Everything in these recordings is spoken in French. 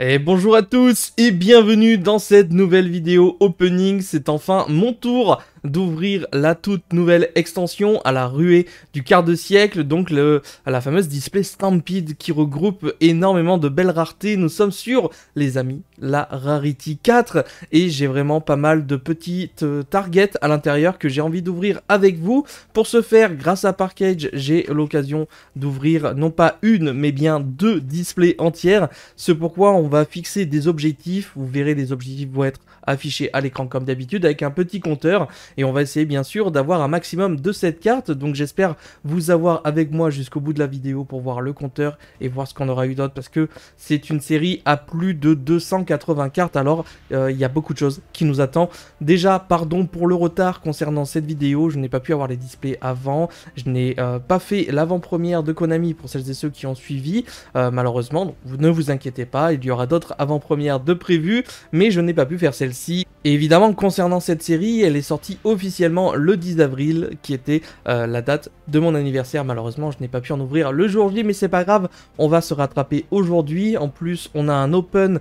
Et bonjour à tous et bienvenue dans cette nouvelle vidéo opening. C'est enfin mon tour d'ouvrir la toute nouvelle extension à la ruée du quart de siècle, donc à la fameuse display Stampede qui regroupe énormément de belles raretés. Nous sommes sur, les amis, la Rarity 4 et j'ai vraiment pas mal de petites targets à l'intérieur que j'ai envie d'ouvrir avec vous. Pour ce faire, grâce à Parkage, j'ai l'occasion d'ouvrir non pas une mais bien deux displays entières. C'est pourquoi on va fixer des objectifs. Vous verrez, les objectifs vont être affichés à l'écran comme d'habitude avec un petit compteur et on va essayer bien sûr d'avoir un maximum de cette carte. Donc j'espère vous avoir avec moi jusqu'au bout de la vidéo pour voir le compteur et voir ce qu'on aura eu d'autre, parce que c'est une série à plus de 280 cartes. Alors il y a beaucoup de choses qui nous attendent. Déjà, pardon pour le retard concernant cette vidéo, je n'ai pas pu avoir les displays avant, je n'ai pas fait l'avant-première de Konami pour celles et ceux qui ont suivi, malheureusement. Donc vous ne vous inquiétez pas, il y aura d'autres avant-premières de prévues, mais je n'ai pas pu faire celle-ci. Et évidemment, concernant cette série, elle est sortie officiellement le 10 avril, qui était la date de mon anniversaire. Malheureusement, je n'ai pas pu en ouvrir le jour J, mais c'est pas grave, on va se rattraper aujourd'hui. En plus, on a un Open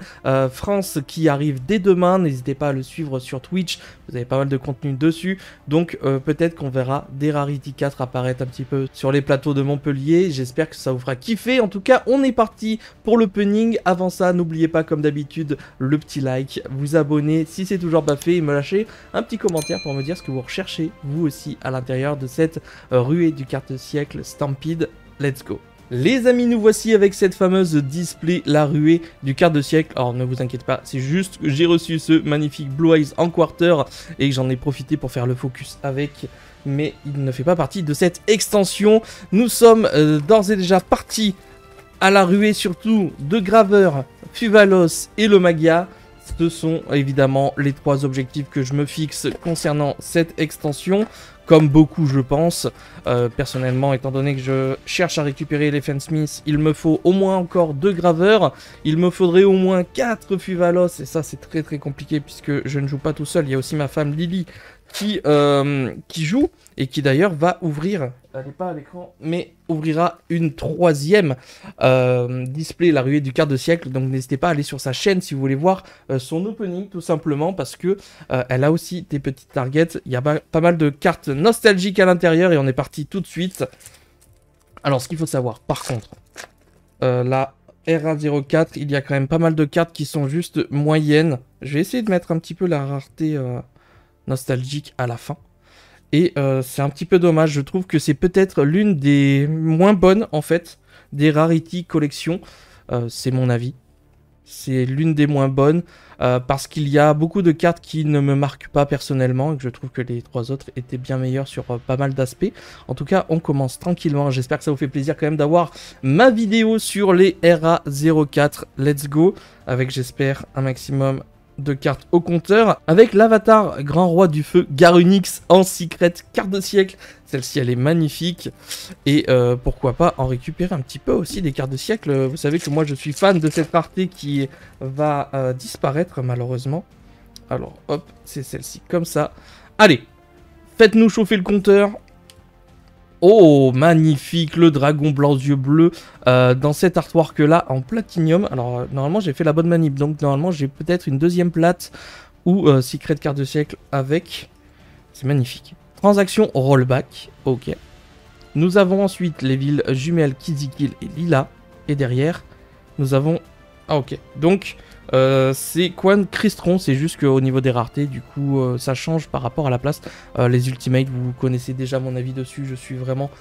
France qui arrive dès demain, n'hésitez pas à le suivre sur Twitch, vous avez pas mal de contenu dessus. Donc peut-être qu'on verra des Rarity 4 apparaître un petit peu sur les plateaux de Montpellier. J'espère que ça vous fera kiffer. En tout cas, on est parti pour l'opening. Avant ça, n'oubliez pas comme d'habitude le petit like, vous abonner si c'est toujours pas fait et me lâcher un petit commentaire pour me dire ce que vous recherchez vous aussi à l'intérieur de cette ruée du quart de siècle Stampede. Let's go. Les amis, nous voici avec cette fameuse display, la ruée du quart de siècle. Alors ne vous inquiétez pas, c'est juste que j'ai reçu ce magnifique Blue Eyes en quarter et que j'en ai profité pour faire le focus avec, mais il ne fait pas partie de cette extension. Nous sommes d'ores et déjà partis à la ruée surtout de Graveur, Fuvalos et le Magia. Ce sont évidemment les trois objectifs que je me fixe concernant cette extension. Comme beaucoup, je pense. Personnellement, étant donné que je cherche à récupérer les Fensmith, il me faut au moins encore 2 graveurs. Il me faudrait au moins 4 Fuvalos. Et ça, c'est très très compliqué puisque je ne joue pas tout seul. Il y a aussi ma femme Lily qui joue et qui d'ailleurs va ouvrir, elle n'est pas à l'écran, mais ouvrira une troisième display, la ruée du quart de siècle. Donc n'hésitez pas à aller sur sa chaîne si vous voulez voir son opening, tout simplement parce que elle a aussi des petites targets. Il y a pas mal de cartes nostalgiques à l'intérieur et on est parti tout de suite. Alors ce qu'il faut savoir par contre, la RA04, il y a quand même pas mal de cartes qui sont juste moyennes. Je vais essayer de mettre un petit peu la rareté nostalgique à la fin. Et c'est un petit peu dommage, je trouve que c'est peut-être l'une des moins bonnes en fait des Rarity collections, c'est mon avis. C'est l'une des moins bonnes parce qu'il y a beaucoup de cartes qui ne me marquent pas personnellement et que je trouve que les trois autres étaient bien meilleures sur pas mal d'aspects. En tout cas, on commence tranquillement. J'espère que ça vous fait plaisir quand même d'avoir ma vidéo sur les RA04. Let's go, avec j'espère un maximum de cartes au compteur, avec l'avatar Grand Roi du Feu Garunix en secret quart de siècle. Celle-ci elle est magnifique et pourquoi pas en récupérer un petit peu aussi des cartes de siècle. Vous savez que moi je suis fan de cette rareté qui va disparaître malheureusement. Alors hop, c'est celle-ci comme ça. Allez, faites-nous chauffer le compteur. Oh, magnifique, le dragon blanc aux yeux bleus dans cet artwork là en platinium. Alors normalement j'ai fait la bonne manip, donc normalement j'ai peut-être une deuxième plate ou secret carte de siècle avec. C'est magnifique. Transaction rollback, ok. Nous avons ensuite les villes jumelles Kizikil et Lila. Et derrière, nous avons... Ah ok, donc c'est Quan Cristron, c'est juste qu'au niveau des raretés, du coup ça change par rapport à la place. Les Ultimates, vous connaissez déjà mon avis dessus, je suis vraiment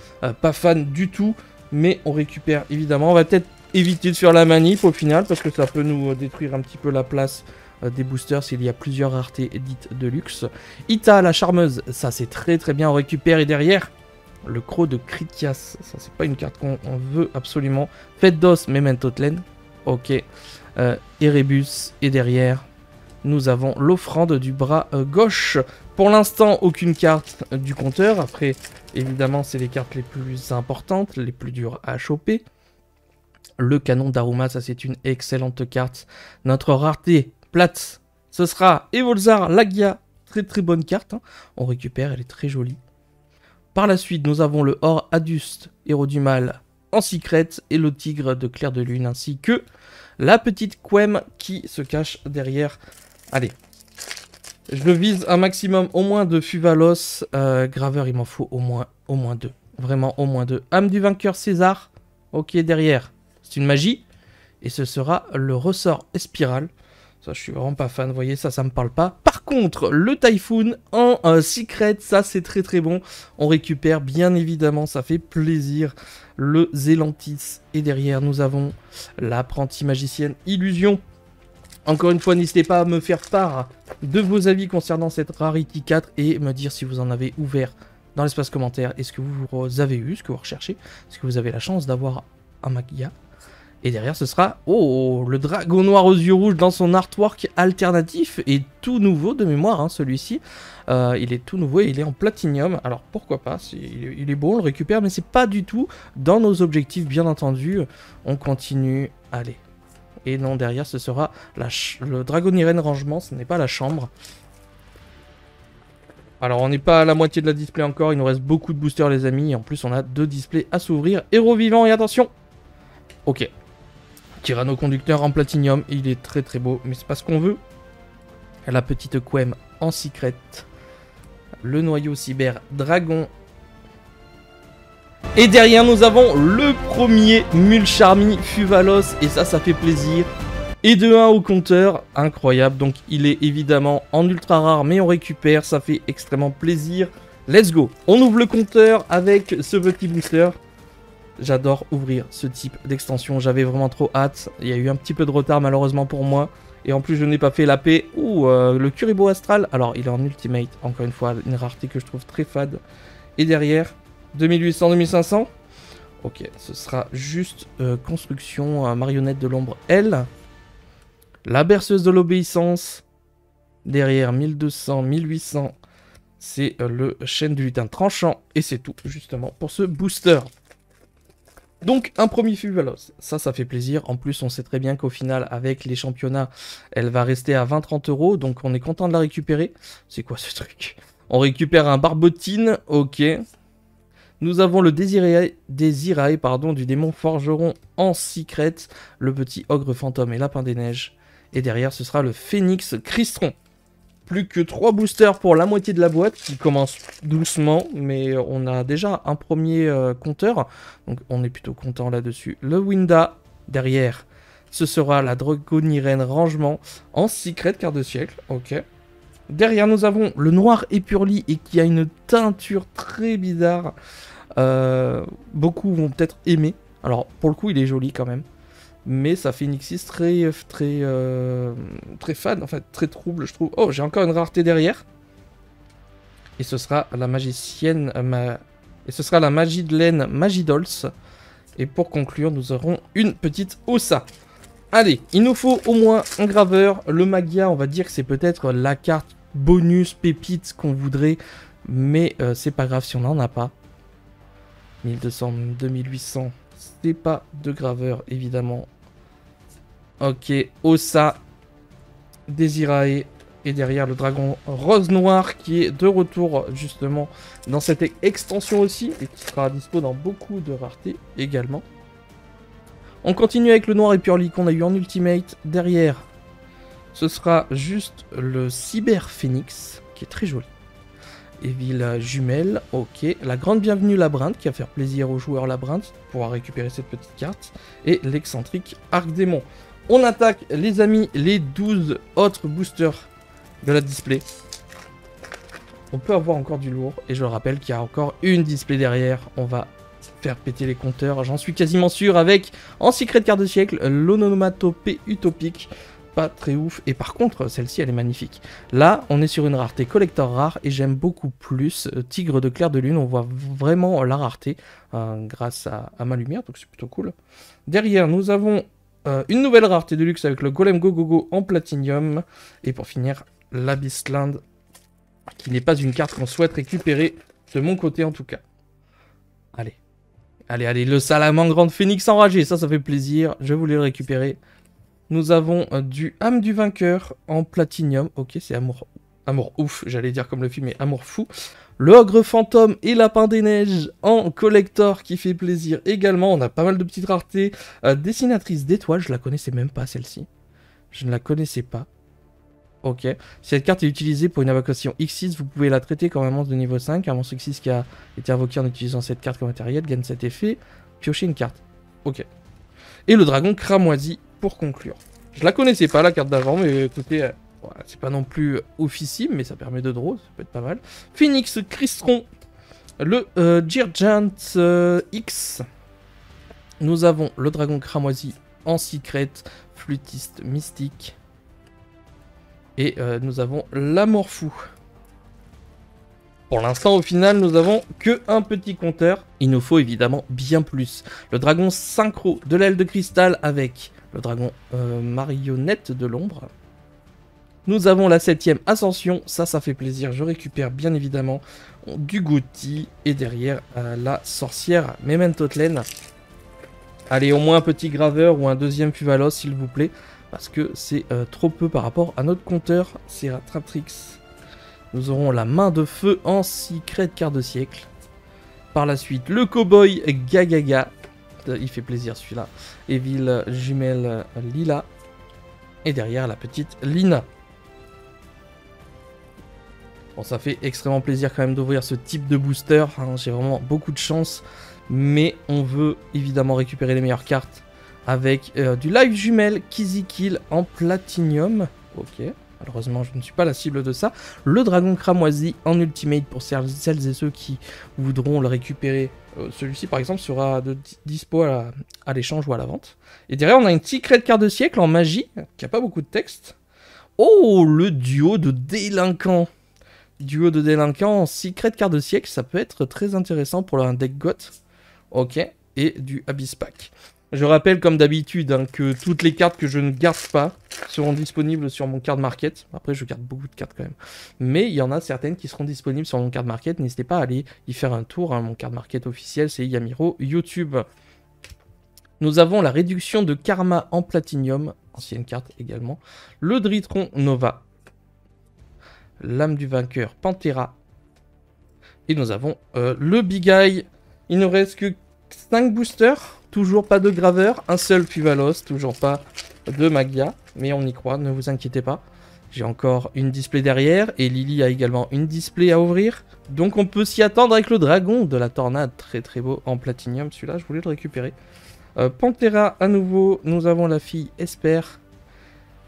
pas fan du tout. Mais on récupère évidemment, on va peut-être éviter de faire la manip au final, parce que ça peut nous détruire un petit peu la place des boosters s'il y a plusieurs raretés dites de luxe. Ita, la charmeuse, ça c'est très très bien, on récupère. Et derrière, le croc de Critias, ça c'est pas une carte qu'on veut absolument. Fête d'os, Memento Tlen, ok. Erebus, et derrière nous avons l'offrande du bras gauche. Pour l'instant aucune carte du compteur, après évidemment c'est les cartes les plus importantes, les plus dures à choper. Le canon d'Aruma, ça c'est une excellente carte. Notre rareté plate, ce sera Evolzar Lagia, très très bonne carte, hein. On récupère, elle est très jolie. Par la suite nous avons le Or Aduste, héros du mal en secret, et le tigre de clair de lune, ainsi que la petite Quem qui se cache derrière. Allez. Je vise un maximum au moins de Fuvalos. Graveur, il m'en faut au moins 2. Vraiment au moins 2. Âme du vainqueur César. Ok, derrière. C'est une magie. Et ce sera le ressort Espiral. Ça, je suis vraiment pas fan, vous voyez, ça me parle pas. Par contre, le Typhoon en secret, ça c'est très très bon. On récupère, bien évidemment, ça fait plaisir, le Zélantis. Et derrière, nous avons l'apprentie magicienne Illusion. Encore une fois, n'hésitez pas à me faire part de vos avis concernant cette Rarity 4 et me dire si vous en avez ouvert dans l'espace commentaire. Est-ce que vous avez eu ce que vous recherchez? Est-ce que vous avez la chance d'avoir un Magia? Et derrière, ce sera, oh, le dragon noir aux yeux rouges dans son artwork alternatif et tout nouveau de mémoire, hein, celui-ci. Il est tout nouveau et il est en platinium. Alors, pourquoi pas, il est beau, on le récupère, mais c'est pas du tout dans nos objectifs, bien entendu. On continue, allez. Et non, derrière, ce sera le dragon Irène rangement, ce n'est pas la chambre. Alors, on n'est pas à la moitié de la display encore, il nous reste beaucoup de boosters, les amis. Et en plus, on a 2 displays à s'ouvrir. Héros vivant, et attention. Ok. Tyranno conducteur en platinium, il est très très beau, mais c'est pas ce qu'on veut. La petite Quem en secret. Le noyau cyber dragon. Et derrière nous avons le premier Mulcharmy Fuvalos, et ça fait plaisir. Et de 1 au compteur, incroyable, donc il est évidemment en ultra rare, mais on récupère, ça fait extrêmement plaisir. Let's go, on ouvre le compteur avec ce petit booster. J'adore ouvrir ce type d'extension, j'avais vraiment trop hâte. Il y a eu un petit peu de retard malheureusement pour moi. Et en plus je n'ai pas fait la paix. Ouh, le Kuribo Astral, alors il est en ultimate, encore une fois, une rareté que je trouve très fade. Et derrière, 2800-2500. Ok, ce sera juste construction marionnette de l'ombre L. La berceuse de l'obéissance. Derrière, 1200-1800. C'est le chêne du lutin tranchant. Et c'est tout justement pour ce booster. Donc un premier Fuvalos, ça fait plaisir. En plus on sait très bien qu'au final avec les championnats elle va rester à 20-30 €. Donc on est content de la récupérer. C'est quoi ce truc? On récupère un Barbotine, ok. Nous avons le Désirae du démon forgeron en secret. Le petit ogre fantôme et lapin des neiges. Et derrière ce sera le Phénix Crystron. Plus que 3 boosters pour la moitié de la boîte, qui commence doucement, mais on a déjà un premier compteur, donc on est plutôt content là-dessus. Le Winda, derrière, ce sera la Dragonirène rangement en secret quart de siècle, ok. Derrière, nous avons le Noir Épurli, et qui a une teinture très bizarre. Beaucoup vont peut-être aimer, alors pour le coup il est joli quand même. Mais ça fait une Xyz très fan, en fait, très trouble, je trouve. Oh, j'ai encore une rareté derrière. Et ce sera la magicienne... Et ce sera la magie de laine Magidols. Et pour conclure, nous aurons une petite Ossa. Allez, il nous faut au moins un graveur. Le Magia, on va dire que c'est peut-être la carte bonus pépite qu'on voudrait. Mais c'est pas grave si on n'en a pas. 1200, 2800, c'est pas de graveur, évidemment. Ok, Ossa, Désirae, et derrière le dragon rose noir qui est de retour justement dans cette extension aussi, et qui sera dispo dans beaucoup de raretés également. On continue avec le Noir Épurli qu'on a eu en ultimate. Derrière, ce sera juste le Cyber Phoenix, qui est très joli. Evil jumelle, ok. La grande bienvenue Labyrinthe, qui va faire plaisir aux joueurs Labyrinthe, pour pouvoir récupérer cette petite carte. Et l'excentrique Arc Démon. On attaque, les amis, les 12 autres boosters de la display. On peut avoir encore du lourd. Et je le rappelle qu'il y a encore une display derrière. On va faire péter les compteurs. J'en suis quasiment sûr avec, en secret quart de siècle, l'onomatopée utopique. Pas très ouf. Et par contre, celle-ci, elle est magnifique. Là, on est sur une rareté collector rare. Et j'aime beaucoup plus Tigre de Clair de Lune. On voit vraiment la rareté grâce à ma lumière. Donc c'est plutôt cool. Derrière, nous avons... une nouvelle rareté de luxe avec le Golem Go en platinium. Et pour finir, l'Abyssland, qui n'est pas une carte qu'on souhaite récupérer, de mon côté en tout cas. Allez. Allez, allez, le Salamandre de Phénix enragé, ça fait plaisir, je voulais le récupérer. Nous avons du Âme du Vainqueur en platinium, ok, c'est Amour ouf, j'allais dire comme le film, mais amour fou. Le ogre fantôme et lapin des neiges en collector qui fait plaisir également. On a pas mal de petites raretés. Dessinatrice d'étoiles, je la connaissais même pas celle-ci. Je ne la connaissais pas. Ok. Si cette carte est utilisée pour une invocation X6, vous pouvez la traiter comme un monstre de niveau 5. Un monstre X6 qui a été invoqué en utilisant cette carte comme matériel gagne cet effet. Piocher une carte. Ok. Et le dragon cramoisi pour conclure. Je la connaissais pas la carte d'avant, mais écoutez... Voilà, c'est pas non plus officime, mais ça permet de draw, ça peut être pas mal. Phoenix Crystron, le Giant X. Nous avons le dragon cramoisi en secret, flûtiste mystique. Et nous avons l'amour fou. Pour l'instant, au final, nous avons que un petit compteur. Il nous faut évidemment bien plus. Le dragon synchro de l'aile de cristal avec le dragon marionnette de l'ombre. Nous avons la 7ème ascension, ça fait plaisir, je récupère bien évidemment du Gouti et derrière la sorcière Mementotlen. Allez, au moins un petit graveur ou un deuxième Fuvalos s'il vous plaît, parce que c'est trop peu par rapport à notre compteur, c'est Traptrix. Nous aurons la main de feu en secret quart de siècle. Par la suite, le cowboy Gagaga, il fait plaisir celui-là, Evil jumelle Lila, et derrière la petite Lina. Bon, ça fait extrêmement plaisir quand même d'ouvrir ce type de booster, hein. J'ai vraiment beaucoup de chance, mais on veut évidemment récupérer les meilleures cartes avec du live jumelle Kill en platinium. Ok, malheureusement je ne suis pas la cible de ça. Le dragon cramoisi en ultimate pour celles et ceux qui voudront le récupérer. Celui-ci par exemple sera dispo à l'échange ou à la vente. Et derrière on a une secret carte de siècle en magie, qui a pas beaucoup de texte. Oh, le duo de délinquants. Duo de délinquants en secret carte de siècle, ça peut être très intéressant pour un deck goth. Ok, et du Abyss Pack. Je rappelle comme d'habitude hein, que toutes les cartes que je ne garde pas seront disponibles sur mon card market. Après je garde beaucoup de cartes quand même. Mais il y en a certaines qui seront disponibles sur mon card market. N'hésitez pas à aller y faire un tour. Hein. Mon card market officiel c'est Yamiro YouTube. Nous avons la réduction de karma en platinium. Ancienne carte également. Le Dritron Nova. L'âme du vainqueur, Pantera. Et nous avons le Big Eye. Il ne reste que 5 boosters. Toujours pas de graveur. Un seul Fuvalos. Toujours pas de Magia. Mais on y croit, ne vous inquiétez pas. J'ai encore une display derrière. Et Lily a également une display à ouvrir. Donc on peut s'y attendre avec le dragon de la tornade. Très très beau en platinium. Celui-là, je voulais le récupérer. Pantera à nouveau. Nous avons la fille Esper.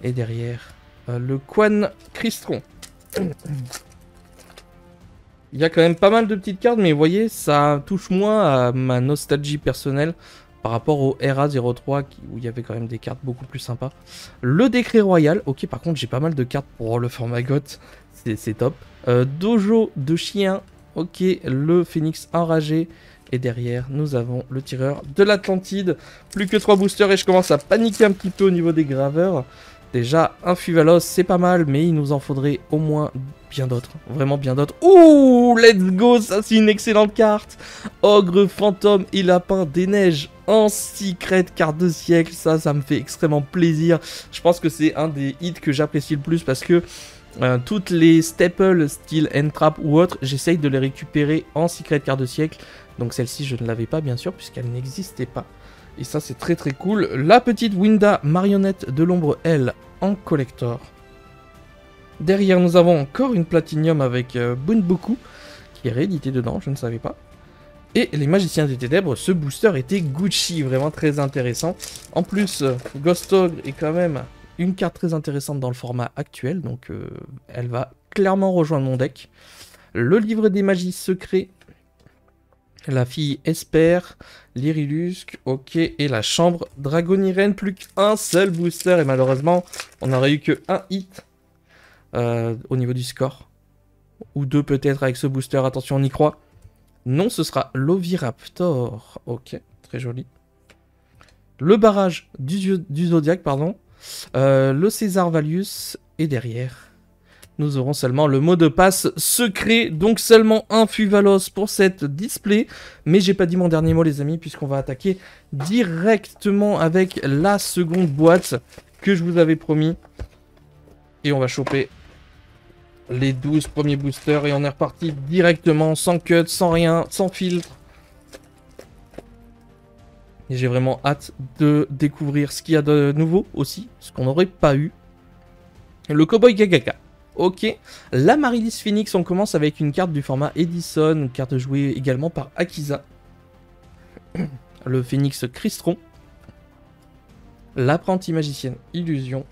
Et derrière, le Quan Crystron. Il y a quand même pas mal de petites cartes, mais vous voyez, ça touche moins à ma nostalgie personnelle par rapport au RA03 où il y avait quand même des cartes beaucoup plus sympas. Le décret royal, ok, par contre j'ai pas mal de cartes pour le format goth, c'est top. Dojo de chien, ok, le phénix enragé. Et derrière, nous avons le tireur de l'Atlantide. Plus que 3 boosters et je commence à paniquer un petit peu au niveau des graveurs. Déjà, un Fuvalos, c'est pas mal, mais il nous en faudrait au moins bien d'autres. Vraiment bien d'autres. Ouh, let's go, ça c'est une excellente carte. Ogre, fantôme et lapin des neiges en secret carte de siècle. Ça me fait extrêmement plaisir. Je pense que c'est un des hits que j'apprécie le plus parce que toutes les staples, style Entrap ou autres, j'essaye de les récupérer en secret carte de siècle. Donc celle-ci, je ne l'avais pas bien sûr, puisqu'elle n'existait pas. Et ça, c'est très très cool. La petite Winda marionnette de l'ombre, elle, en collector. Derrière, nous avons encore une platinium avec Bunboku, qui est réédité dedans, je ne savais pas. Et les magiciens des ténèbres, ce booster était Gucci, vraiment très intéressant. En plus, Ghost Ogre est quand même une carte très intéressante dans le format actuel, donc elle va clairement rejoindre mon deck. Le livre des magies secrets. La fille Esper, l'Irilusque, ok, et la chambre Dragonirène, plus qu'un seul booster, et malheureusement, on n'aurait eu que un hit au niveau du score. Ou deux peut-être avec ce booster, attention, on y croit. Non, ce sera l'Oviraptor, ok, très joli. Le barrage du Zodiac, pardon, le César Valius, et derrière... nous aurons seulement le mot de passe secret, donc seulement un Fuvalos pour cette display. Mais j'ai pas dit mon dernier mot les amis, puisqu'on va attaquer directement avec la seconde boîte que je vous avais promis. Et on va choper les 12 premiers boosters et on est reparti directement, sans cut, sans rien, sans filtre. Et j'ai vraiment hâte de découvrir ce qu'il y a de nouveau aussi, ce qu'on n'aurait pas eu. Le Cowboy Gagaka. Ok. La Marilis Phoenix, on commence avec une carte du format Edison, une carte jouée également par Akiza. Le Phoenix Crystron. L'Apprentie Magicienne Illusion.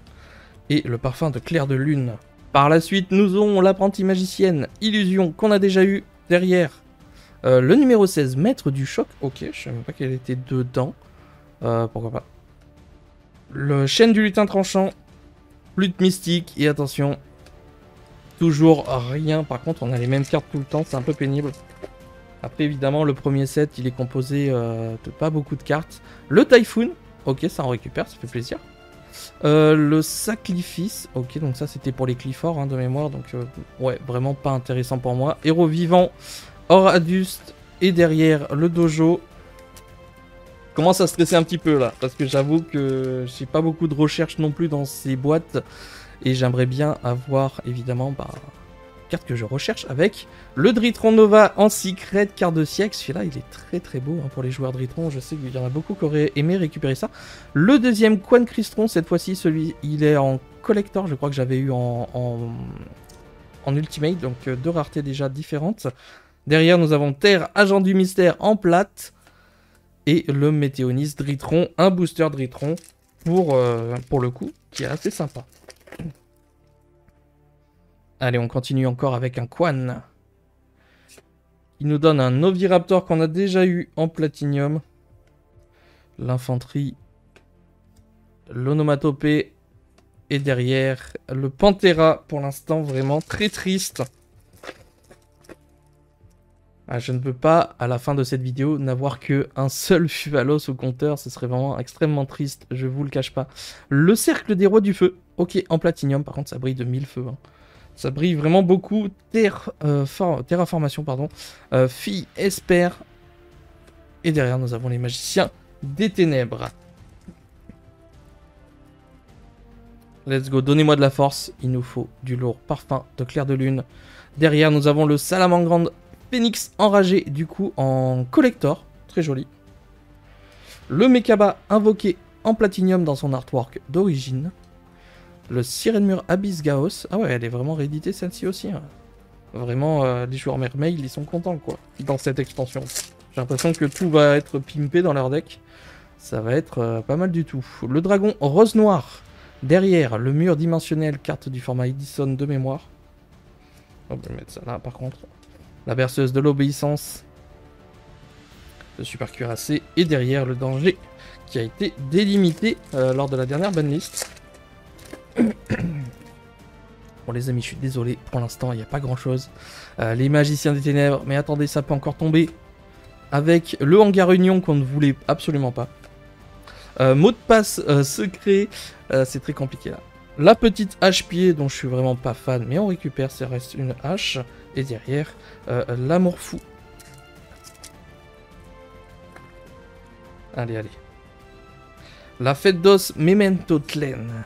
Et le Parfum de Clair de Lune. Par la suite, nous aurons l'Apprentie Magicienne Illusion qu'on a déjà eu derrière. Le numéro 16, Maître du Choc. Ok, je savais même pas qu'elle était dedans. Pourquoi pas. Le Chêne du Lutin Tranchant. Flûte Mystique. Et attention, toujours rien. Par contre, on a les mêmes cartes tout le temps. C'est un peu pénible. Après, évidemment, le premier set, il est composé de pas beaucoup de cartes. Le Typhoon. Ok, ça en récupère, ça fait plaisir. Le Sacrifice. Ok, donc ça, c'était pour les Clifford, hein, de mémoire. Donc, ouais, vraiment pas intéressant pour moi. Héros Vivant. Or Aduste. Et derrière, le Dojo. Commence à stresser un petit peu là, parce que j'avoue que j'ai pas beaucoup de recherches non plus dans ces boîtes, et j'aimerais bien avoir évidemment carte que je recherche avec le Dritron Nova en secret, carte de siècle. Celui-là il est très très beau hein, pour les joueurs Dritron, je sais qu'il y en a beaucoup qui auraient aimé récupérer ça. Le deuxième Quan Crystron, cette fois-ci celui il est en collector, je crois que j'avais eu en Ultimate, donc deux raretés déjà différentes. Derrière nous avons Terre, Agent du Mystère en plate. Et le Météonis Dritron, un booster Dritron pour le coup, qui est assez sympa. Allez, on continue encore avec un Quan. Il nous donne un Oviraptor qu'on a déjà eu en Platinium. L'infanterie. L'onomatopée. Et derrière, le Panthera, pour l'instant, vraiment très triste. Ah, je ne peux pas, à la fin de cette vidéo, n'avoir qu'un seul Fuvalos au compteur. Ce serait vraiment extrêmement triste, je vous le cache pas. Le Cercle des Rois du Feu. Ok, en platinium, par contre, ça brille de 1000 feux. Hein. Ça brille vraiment beaucoup. Terraformation, pardon. Fille Esper. Et derrière, nous avons les Magiciens des Ténèbres. Let's go, donnez-moi de la force. Il nous faut du lourd Parfum de Clair de Lune. Derrière, nous avons le Salamandre Phoenix enragé, du coup, en collector. Très joli. Le Mekaba invoqué en platinium dans son artwork d'origine. Le Sirenmur Abyss Gaos. Ah ouais, elle est vraiment rééditée celle-ci aussi. Hein. Vraiment, les joueurs Mermaid, ils sont contents, quoi, dans cette extension. J'ai l'impression que tout va être pimpé dans leur deck. Ça va être pas mal du tout. Le Dragon Rose Noir. Derrière, le mur dimensionnel, carte du format Edison de mémoire. On va mettre ça là, par contre. La berceuse de l'obéissance. Le super cuirassé. Et derrière, le danger qui a été délimité lors de la dernière banlist. Bon les amis, je suis désolé. Pour l'instant, il n'y a pas grand-chose. Les magiciens des ténèbres. Mais attendez, ça peut encore tomber. Avec le hangar union qu'on ne voulait absolument pas. Mot de passe secret. C'est très compliqué là. La petite hache-pied dont je suis vraiment pas fan. Mais on récupère, ça reste une hache. Et derrière, l'amour fou. Allez, allez. La fête d'os Memento Tlen.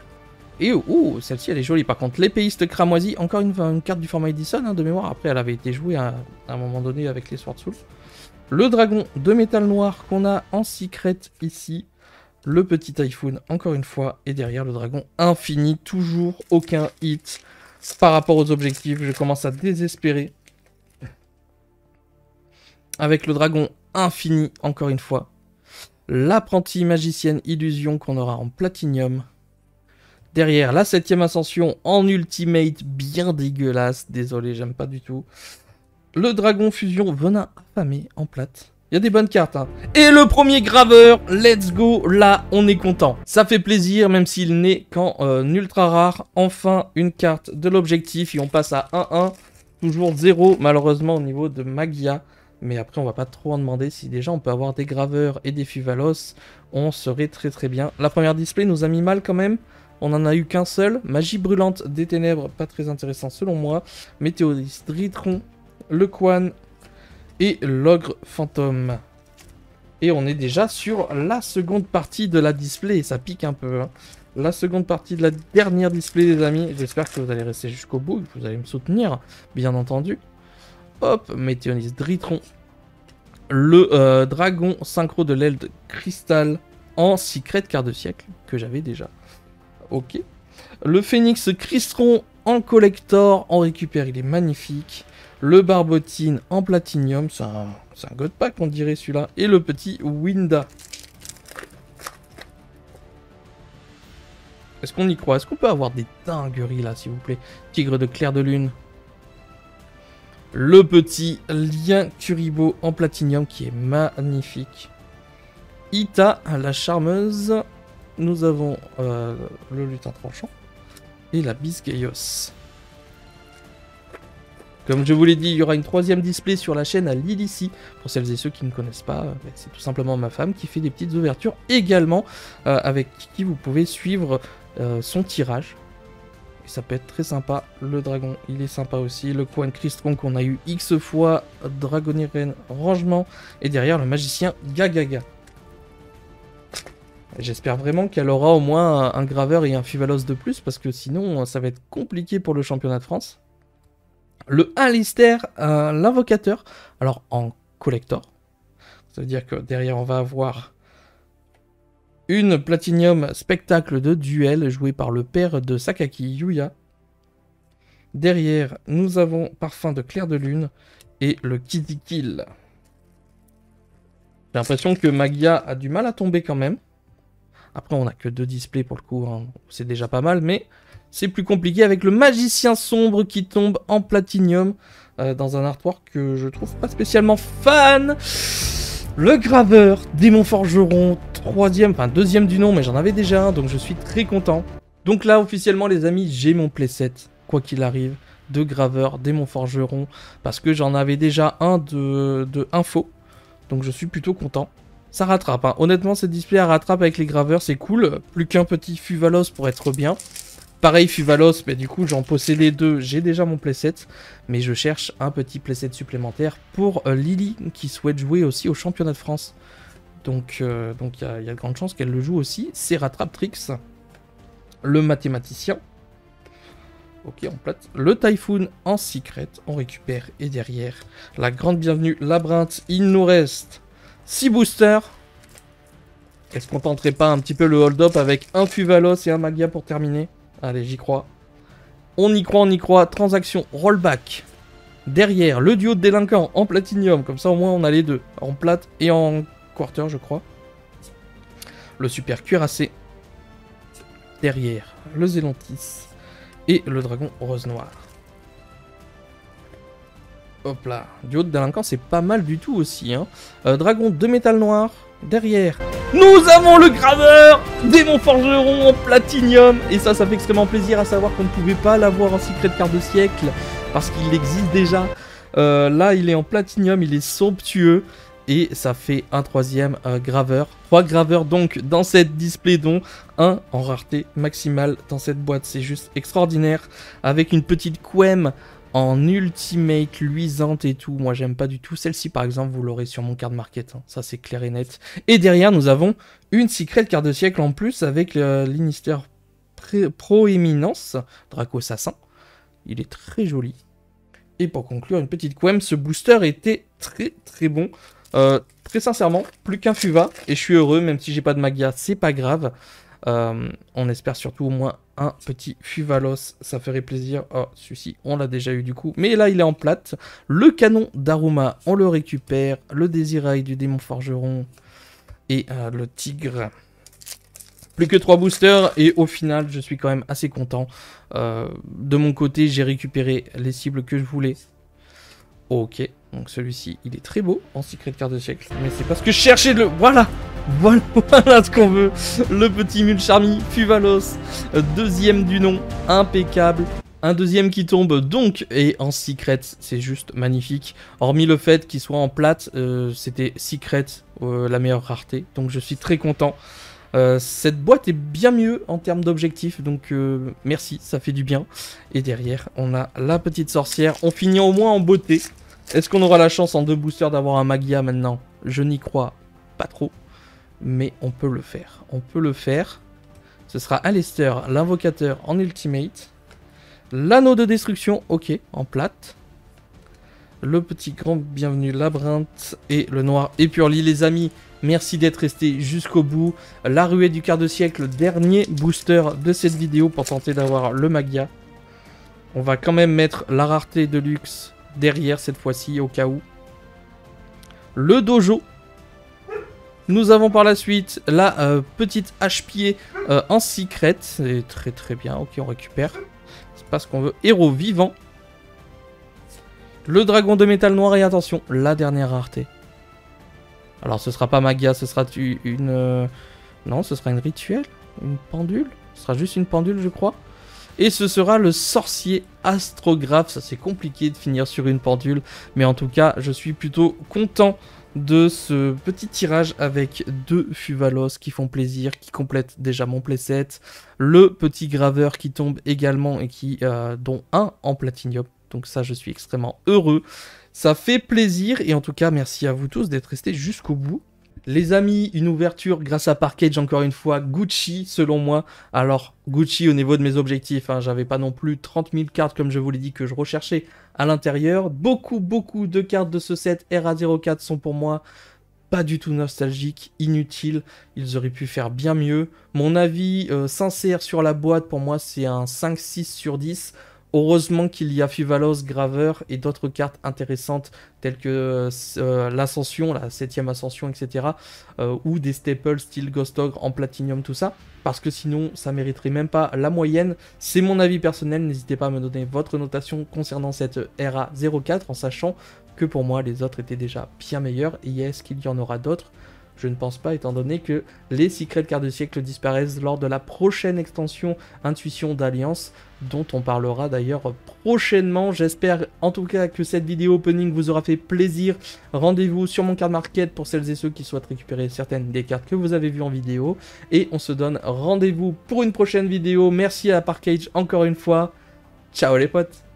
Et celle-ci elle est jolie. Par contre, l'épéiste cramoisi, encore une carte du format Edison hein, de mémoire. Après, elle avait été jouée à un moment donné avec les Sword Souls. Le dragon de métal noir qu'on a en secret ici. Le petit Typhoon, encore une fois. Et derrière, le dragon infini. Toujours aucun hit par rapport aux objectifs. Je commence à désespérer. Avec le dragon infini, encore une fois. L'apprentie magicienne illusion qu'on aura en platinium. Derrière, la 7ème ascension en ultimate, bien dégueulasse. Désolé, j'aime pas du tout. Le dragon fusion venin affamé en plate. Il y a des bonnes cartes, hein. Et le premier graveur, let's go. Là, on est content. Ça fait plaisir, même s'il n'est qu'en ultra rare. Enfin, une carte de l'objectif. Et on passe à 1-1. Toujours 0, malheureusement, au niveau de Magia. Mais après, on va pas trop en demander. Si déjà on peut avoir des graveurs et des Fuvalos, on serait très très bien. La première display nous a mis mal quand même. On n'en a eu qu'un seul. Magie brûlante des ténèbres, pas très intéressant selon moi. Météoris, Dritron, le Quan et l'ogre fantôme. Et on est déjà sur la seconde partie de la display. Et ça pique un peu. Hein. la seconde partie de la dernière display, les amis. J'espère que vous allez rester jusqu'au bout, que vous allez me soutenir, bien entendu. Hop, Météonis Dritron. Le dragon synchro de l'aile de cristal en secret quart de siècle, que j'avais déjà. Ok. Le phénix Crystron en collector, on récupère, il est magnifique. Le barbotine en platinium, c'est un god pack on dirait celui-là. Et le petit Winda. Est-ce qu'on y croit? Est-ce qu'on peut avoir des dingueries là, s'il vous plaît? Tigre de clair de lune. Le petit lien Kuribo en platinium qui est magnifique. Ita, la charmeuse. Nous avons le lutin tranchant. Et la Bisgaios. Comme je vous l'ai dit, il y aura une troisième display sur la chaîne à Lilici. Pour celles et ceux qui ne connaissent pas, c'est tout simplement ma femme qui fait des petites ouvertures également. Avec qui vous pouvez suivre son tirage. Et ça peut être très sympa. Le dragon, il est sympa aussi. Le coin Crystron qu'on a eu X fois. Dragoniren rangement. Et derrière, le magicien Gagaga. J'espère vraiment qu'elle aura au moins un graveur et un Fuvalos de plus, parce que sinon, ça va être compliqué pour le championnat de France. Le Alistair, l'invocateur, alors en collector. Ça veut dire que derrière, on va avoir une Platinium spectacle de duel joué par le père de Sakaki, Yuya. Derrière, nous avons Parfum de clair de lune et le Kitty Kill. J'ai l'impression que Magia a du mal à tomber quand même. Après, on n'a que 2 displays pour le coup, hein. C'est déjà pas mal, mais c'est plus compliqué avec le magicien sombre qui tombe en platinium dans un artwork que je trouve pas spécialement fan. Le graveur, démon forgeron, deuxième du nom, mais j'en avais déjà un, donc je suis très content. Donc là, officiellement, les amis, j'ai mon playset, quoi qu'il arrive, de graveur, démon forgeron, parce que j'en avais déjà un de info, donc je suis plutôt content. Ça rattrape, hein. Honnêtement, cette display elle rattrape avec les graveurs, c'est cool. Plus qu'un petit Fuvalos pour être bien. Pareil, Fuvalos, mais du coup, j'en possédais 2. J'ai déjà mon playset, mais je cherche un petit playset supplémentaire pour Lily, qui souhaite jouer aussi au championnat de France. Donc, y a de grandes chances qu'elle le joue aussi. C'est Rattrape-Trix. Le mathématicien. Ok, en plate. Le Typhoon en secret, on récupère. Et derrière, la grande bienvenue, Labyrinthe. Il nous reste 6 boosters. Est-ce qu'on tenterait pas un petit peu le hold-up avec un Fuvalos et un Magia pour terminer? Allez, j'y crois. On y croit, on y croit. Transaction, rollback. Derrière, le duo de délinquants en platinium. Comme ça, au moins, on a les deux. En plate et en quarter, je crois. Le super cuirassé. Derrière, le Zélantis. Et le dragon rose noir. Hop là, duo de délinquants, c'est pas mal du tout aussi, hein. Dragon de métal noir, derrière. Nous avons le graveur démon forgeron en platinium. Et ça fait extrêmement plaisir à savoir qu'on ne pouvait pas l'avoir en secret quart de siècle, parce qu'il existe déjà. Là, il est en platinium, il est somptueux. Et ça fait un troisième graveur. 3 graveurs donc dans cette display, dont un en rareté maximale dans cette boîte. C'est juste extraordinaire. Avec une petite Quem en ultimate, luisante et tout. Moi, j'aime pas du tout. Celle-ci, par exemple, vous l'aurez sur mon card market. Hein. Ça, c'est clair et net. Et derrière, nous avons une secret quart de siècle en plus avec l'Inister Proéminence, Draco Assassin. Il est très joli. Et pour conclure, une petite Quem. Ce booster était très très bon. Très sincèrement, plus qu'un Fuva. Et je suis heureux, même si j'ai pas de Magia, c'est pas grave. On espère surtout au moins un petit Fuvalos, ça ferait plaisir. Oh, celui-ci, on l'a déjà eu du coup. Mais là, il est en plate. Le canon d'Aruma, on le récupère. Le Désirail du démon forgeron. Et le tigre. Plus que 3 boosters. Et au final, je suis quand même assez content. De mon côté, j'ai récupéré les cibles que je voulais. Ok, donc celui-ci, il est très beau en secret quart de siècle. Mais c'est parce que je cherchais le... Voilà ce qu'on veut. Le petit Mulcharmy, Fuvalos, deuxième du nom, impeccable. Un deuxième qui tombe donc et en secret, c'est juste magnifique. Hormis le fait qu'il soit en plate, c'était secret, la meilleure rareté. Donc je suis très content. Cette boîte est bien mieux en termes d'objectifs, donc merci, ça fait du bien. Et derrière, on a la petite sorcière. On finit au moins en beauté. Est-ce qu'on aura la chance en 2 boosters d'avoir un Magia maintenant? Je n'y crois pas trop. Mais on peut le faire. On peut le faire. Ce sera Alistair, l'invocateur en ultimate. L'anneau de destruction, ok, en plate. Le petit grand bienvenu labyrinthe et le noir épurli. Les amis, merci d'être restés jusqu'au bout. La ruée du quart de siècle, dernier booster de cette vidéo pour tenter d'avoir le Magia. On va quand même mettre la rareté de luxe derrière cette fois-ci au cas où. Le dojo. Nous avons par la suite la petite hache-pied en secret. C'est très très bien, ok, on récupère. C'est pas ce qu'on veut. Héros vivant. Le dragon de métal noir et attention, la dernière rareté. Alors ce sera pas Magia, ce sera une... non, ce sera une rituelle, une pendule. Ce sera juste une pendule je crois. Et ce sera le sorcier astrographe. Ça c'est compliqué de finir sur une pendule. Mais en tout cas, je suis plutôt content de ce petit tirage avec 2 Fuvalos qui font plaisir, qui complètent déjà mon playset. Le petit graveur qui tombe également et qui dont un en platinium. Donc ça, je suis extrêmement heureux. Ça fait plaisir. Et en tout cas, merci à vous tous d'être restés jusqu'au bout. Les amis, une ouverture grâce à Parkage, encore une fois. Gucci, selon moi. Alors, Gucci au niveau de mes objectifs. Hein, j'avais pas non plus 30 000 cartes, comme je vous l'ai dit, que je recherchais à l'intérieur. Beaucoup de cartes de ce set RA04 sont pour moi pas du tout nostalgiques, inutiles. Ils auraient pu faire bien mieux. Mon avis sincère sur la boîte, pour moi, c'est un 5-6 sur 10. Heureusement qu'il y a Fuvalos, Graveur et d'autres cartes intéressantes telles que l'Ascension, la 7ème Ascension, etc. Ou des staples style Ghost Ogre en Platinium, tout ça. Parce que sinon, ça mériterait même pas la moyenne. C'est mon avis personnel, n'hésitez pas à me donner votre notation concernant cette RA04 en sachant que pour moi, les autres étaient déjà bien meilleurs. Et est-ce qu'il y en aura d'autres ? Je ne pense pas, étant donné que les secrets quart de siècle disparaissent lors de la prochaine extension Intuition d'Alliance, dont on parlera d'ailleurs prochainement. J'espère en tout cas que cette vidéo opening vous aura fait plaisir. Rendez-vous sur mon card market pour celles et ceux qui souhaitent récupérer certaines des cartes que vous avez vues en vidéo. Et on se donne rendez-vous pour une prochaine vidéo. Merci à Parkage encore une fois. Ciao les potes!